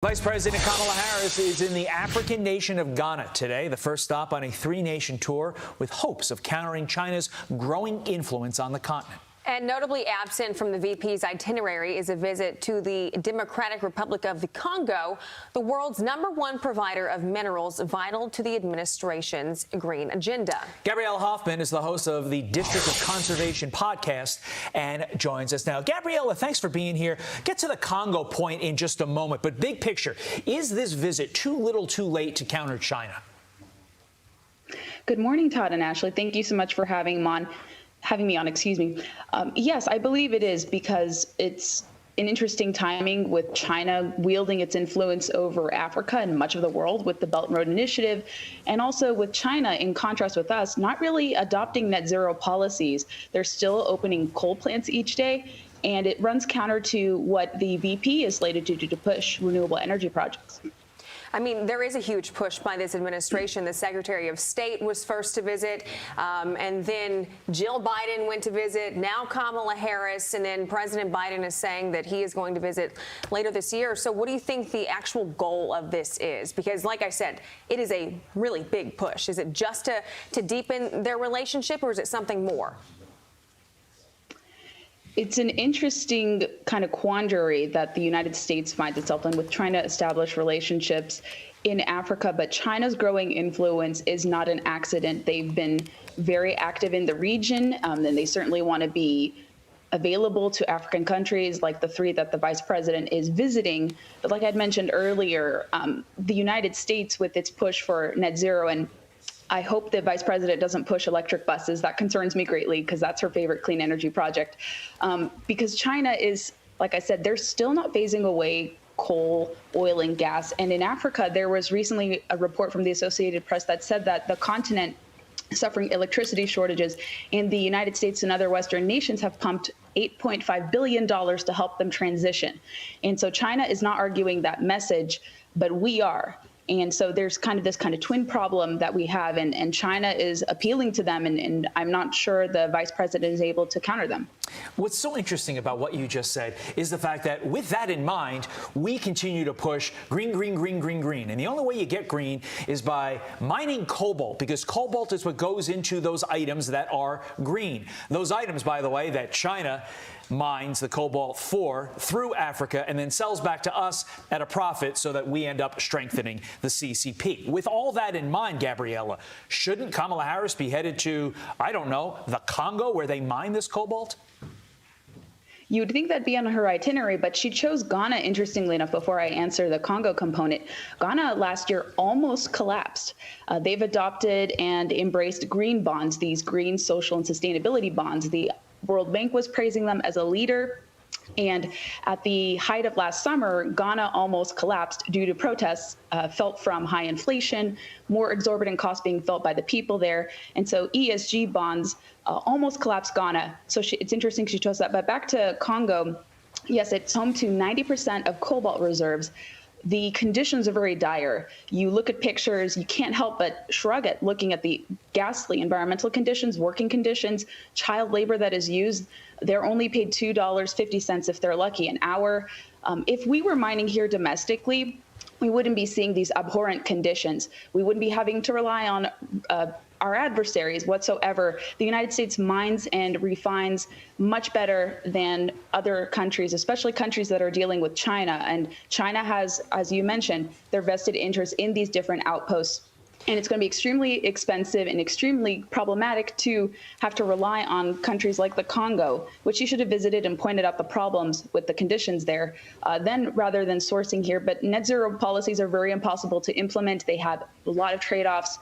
Vice President Kamala Harris is in the African nation of Ghana today, the first stop on a three-nation tour with hopes of countering China's growing influence on the continent. And notably absent from the VP's itinerary is a visit to the Democratic Republic of the Congo, the world's #1 provider of minerals vital to the administration's green agenda. Gabriella Hoffman is the host of the District of Conservation podcast and joins us now. Gabriella, thanks for being here. Get to the Congo point in just a moment, but big picture, is this visit too little too late to counter China? Good morning, Todd and Ashley. Thank you so much for having me on. Yes, I believe it is because it's an interesting timing with China wielding its influence over Africa and much of the world with the Belt and Road Initiative, and also with China, in contrast with us, not really adopting net zero policies. They're still opening coal plants each day, and it runs counter to what the VP is slated to do to push renewable energy projects. I mean, there is a huge push by this administration. The Secretary of State was first to visit, and then Jill Biden went to visit, now Kamala Harris, and then President Biden is saying that he is going to visit later this year. So what do you think the actual goal of this is? Because, like I said, it is a really big push. Is it just to deepen their relationship, or is it something more? It's an interesting kind of quandary that the United States finds itself in with trying to establish relationships in Africa, but China's growing influence is not an accident. They've been very active in the region, and they certainly want to be available to African countries like the three that the vice president is visiting. But like I'd mentioned earlier, the United States with its push for net zero, and I hope the vice president doesn't push electric buses. That concerns me greatly because that's her favorite clean energy project. Because China is, like I said, they're still not phasing away coal, oil, and gas. And in Africa, there was recently a report from the Associated Press that said that the continent is suffering electricity shortages, and the United States and other Western nations have pumped $8.5 billion to help them transition. And so China is not arguing that message, but we are. And so there's this twin problem that we have, and China is appealing to them, and I'm not sure the vice president is able to counter them. What's so interesting about what you just said is the fact that with that in mind, we continue to push green, green, green, green, green. And the only way you get green is by mining cobalt, because cobalt is what goes into those items that are green. Those items, by the way, that China mines the cobalt for through Africa and then sells back to us at a profit so that we end up strengthening the CCP. With all that in mind, Gabriella, shouldn't Kamala Harris be headed to, I don't know, the Congo where they mine this cobalt? You would think that'd be on her itinerary, but she chose Ghana, interestingly enough, before I answer the Congo component. Ghana last year almost collapsed. They've adopted and embraced green bonds, these green social and sustainability bonds. The World Bank was praising them as a leader. And at the height of last summer, Ghana almost collapsed due to protests felt from high inflation, more exorbitant costs being felt by the people there. And so ESG bonds almost collapsed Ghana. So it's interesting she chose that. But back to Congo, yes, it's home to 90% of cobalt reserves. The conditions are very dire. You look at pictures, you can't help but shrug at looking at the ghastly environmental conditions, working conditions, child labor that is used. They're only paid $2.50 if they're lucky an hour. If we were mining here domestically, we wouldn't be seeing these abhorrent conditions. We wouldn't be having to rely on our adversaries whatsoever. The United States mines and refines much better than other countries, especially countries that are dealing with China. And China has, as you mentioned, their vested interests in these different outposts. And it's going to be extremely expensive and extremely problematic to have to rely on countries like the Congo, which you should have visited and pointed out the problems with the conditions there, then rather than sourcing here. But net zero policies are very impossible to implement. They have a lot of trade-offs,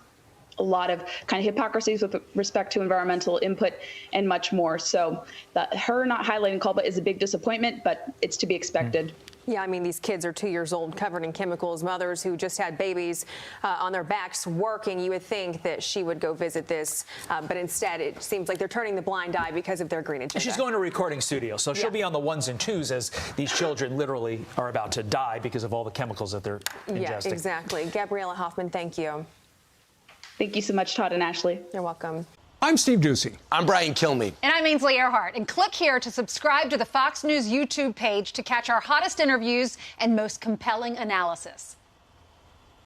a lot of hypocrisies with respect to environmental input, and much more. So her not highlighting cobalt is a big disappointment, but it's to be expected. Yeah, I mean, these kids are 2 years old, covered in chemicals, mothers who just had babies on their backs working. You would think that she would go visit this, but instead it seems like they're turning the blind eye because of their green agenda. She's going to a recording studio, so she'll be on the ones and twos as these children literally are about to die because of all the chemicals that they're ingesting. Yeah, exactly. Gabriella Hoffman, thank you. Thank you so much, Todd and Ashley. You're welcome. I'm Steve Ducey. I'm Brian Kilmeade. And I'm Ainsley Earhart. And click here to subscribe to the Fox News YouTube page to catch our hottest interviews and most compelling analysis.